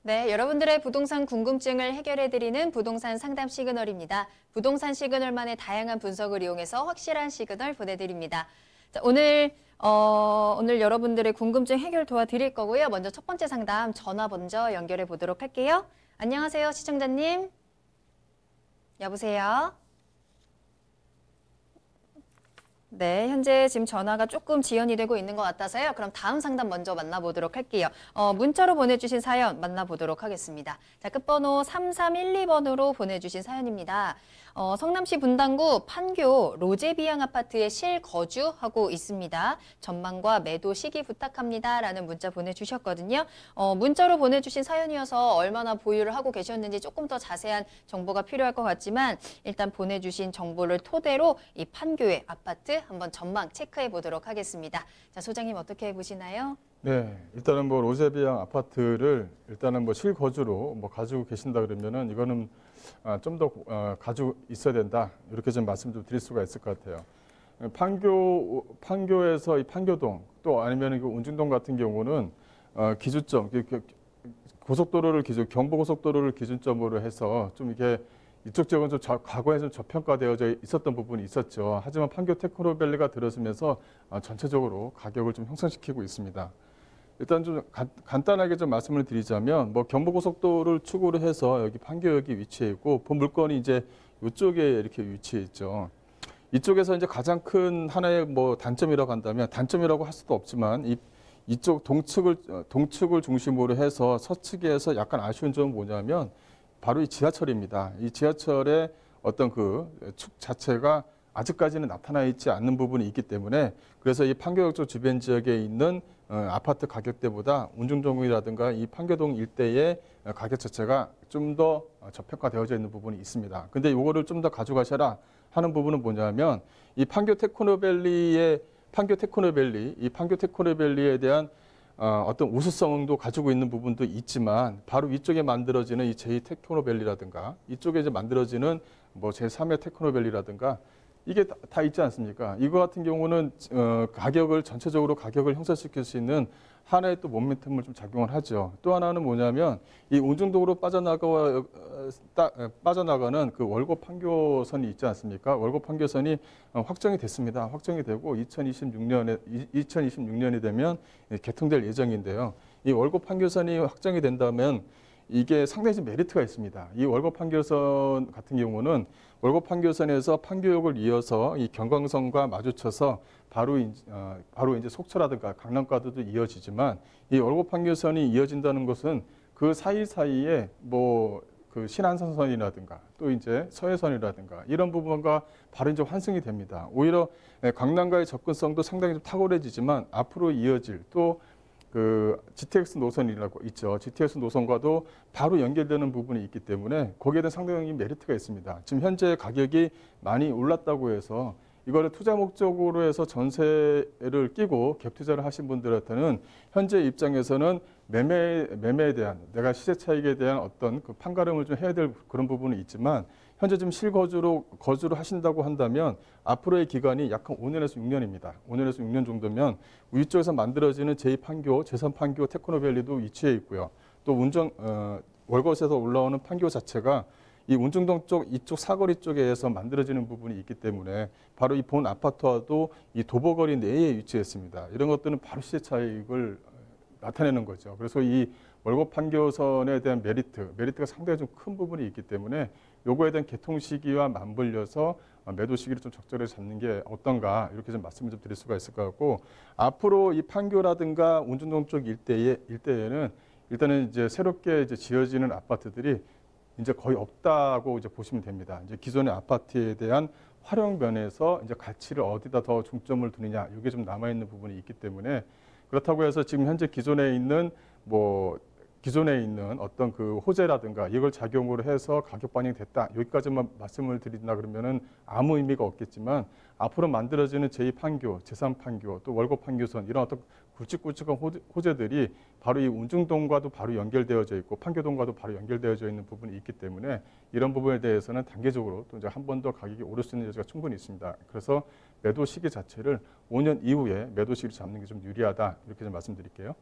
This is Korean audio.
네, 여러분들의 부동산 궁금증을 해결해드리는 부동산 상담 시그널입니다. 부동산 시그널만의 다양한 분석을 이용해서 확실한 시그널 보내드립니다. 자, 오늘 여러분들의 궁금증 해결 도와드릴 거고요. 먼저 첫 번째 상담 전화 먼저 연결해 보도록 할게요. 안녕하세요, 시청자님. 여보세요? 네, 현재 지금 전화가 조금 지연이 되고 있는 것 같아서요. 그럼 다음 상담 먼저 만나보도록 할게요. 문자로 보내주신 사연 만나보도록 하겠습니다. 자, 끝번호 3312번으로 보내주신 사연입니다. 성남시 분당구 판교 로제비앙 아파트에 실거주하고 있습니다. 전망과 매도 시기 부탁합니다. 라는 문자 보내주셨거든요. 문자로 보내주신 사연이어서 얼마나 보유를 하고 계셨는지 조금 더 자세한 정보가 필요할 것 같지만 일단 보내주신 정보를 토대로 이 판교의 아파트 한번 전망 체크해 보도록 하겠습니다. 자, 소장님 어떻게 보시나요? 네, 일단은 뭐 로제비앙 아파트를 일단은 뭐 실거주로 뭐 가지고 계신다 그러면은 이거는 좀 더 가지고 있어야 된다 이렇게 좀 말씀 좀 드릴 수가 있을 것 같아요. 판교에서 이 판교동 또 아니면 그 운중동 같은 경우는 기준점 고속도로를 경부고속도로를 기준점으로 해서 좀 이게 이쪽 지역은 좀 과거에 좀 저평가되어져 있었던 부분이 있었죠. 하지만 판교 테크노밸리가 들어서면서 전체적으로 가격을 좀 형성시키고 있습니다. 일단 좀 간단하게 좀 말씀을 드리자면 뭐 경부고속도로를 축으로 해서 여기 판교역이 위치해 있고 본 물건이 이제 이쪽에 이렇게 위치해 있죠. 이쪽에서 이제 가장 큰 하나의 뭐 단점이라고 한다면 단점이라고 할 수도 없지만 이쪽 동측을 중심으로 해서 서측에서 약간 아쉬운 점은 뭐냐면 바로 이 지하철입니다. 이 지하철의 어떤 그 축 자체가 아직까지는 나타나 있지 않는 부분이 있기 때문에 그래서 이 판교역 쪽 주변 지역에 있는 아파트 가격대보다 운중동이라든가 이 판교동 일대의 가격 자체가 좀 더 저평가되어져 있는 부분이 있습니다. 근데 이거를 좀 더 가져가셔라 하는 부분은 뭐냐면 이 판교 테크노밸리에 대한 어떤 우수성도 가지고 있는 부분도 있지만 바로 위쪽에 만들어지는 이 제2 테크노밸리라든가 이쪽에 이제 만들어지는 뭐 제3의 테크노밸리라든가 이게 다 있지 않습니까? 이거 같은 경우는 전체적으로 가격을 형성시킬 수 있는 하나의 또 모멘텀을 좀 작용을 하죠. 또 하나는 뭐냐면 이 운중동으로 빠져나가는 그 월곡 판교선이 있지 않습니까? 월곡 판교선이 확정이 됐습니다. 확정이 되고 2026년이 되면 개통될 예정인데요. 이 월곡 판교선이 확정이 된다면 이게 상당히 좀 메리트가 있습니다. 이 월곡 판교선 같은 경우는 월곡 판교선에서 판교역을 이어서 이 경광선과 마주쳐서 바로 이제 속초라든가 강남과도 이어지지만 이 월곡 판교선이 이어진다는 것은 그 사이사이에 뭐 그 신안선선이라든가 또 이제 서해선이라든가 이런 부분과 바로 이제 환승이 됩니다. 오히려 강남과의 접근성도 상당히 좀 탁월해지지만 앞으로 이어질 또 그 GTX 노선이라고 있죠. GTX 노선과도 바로 연결되는 부분이 있기 때문에 거기에 대한 상당히 메리트가 있습니다. 지금 현재 가격이 많이 올랐다고 해서 이거를 투자 목적으로 해서 전세를 끼고 갭 투자를 하신 분들한테는 현재 입장에서는 매매에 대한 내가 시세 차익에 대한 어떤 그 판가름을 좀 해야 될 그런 부분이 있지만 현재 지금 거주를 하신다고 한다면 앞으로의 기간이 약 5년에서 6년입니다. 5년에서 6년 정도면 위쪽에서 만들어지는 제2판교, 제3판교 테크노밸리도 위치해 있고요. 또 월것에서 올라오는 판교 자체가 이 운중동 쪽 이쪽 사거리 쪽에서 만들어지는 부분이 있기 때문에 바로 이 본 아파트와도 이 도보거리 내에 위치했습니다. 이런 것들은 바로 시세 차익을 나타내는 거죠. 그래서 이 월곡 판교선에 대한 메리트가 상당히 좀 큰 부분이 있기 때문에 요거에 대한 개통 시기와 맞물려서 매도 시기를 좀 적절히 잡는 게 어떤가 이렇게 좀 말씀을 좀 드릴 수가 있을 것 같고 앞으로 이 판교라든가 운중동 쪽 일대에는 일단은 이제 새롭게 이제 지어지는 아파트들이 이제 거의 없다고 이제 보시면 됩니다. 이제 기존의 아파트에 대한 활용 면에서 이제 가치를 어디다 더 중점을 두느냐 이게 좀 남아 있는 부분이 있기 때문에 그렇다고 해서 지금 현재 기존에 있는 어떤 그 호재라든가 이걸 작용으로 해서 가격 반영이 됐다. 여기까지만 말씀을 드린다 그러면은 아무 의미가 없겠지만 앞으로 만들어지는 제2판교, 제3판교, 또 월곡 판교선 이런 어떤 굵직굵직한 호재들이 바로 이 운중동과도 바로 연결되어져 있고 판교동과도 바로 연결되어져 있는 부분이 있기 때문에 이런 부분에 대해서는 단계적으로 또 이제 한 번 더 가격이 오를 수 있는 여지가 충분히 있습니다. 그래서 매도 시기 자체를 5년 이후에 매도 시기를 잡는 게 좀 유리하다 이렇게 좀 말씀드릴게요.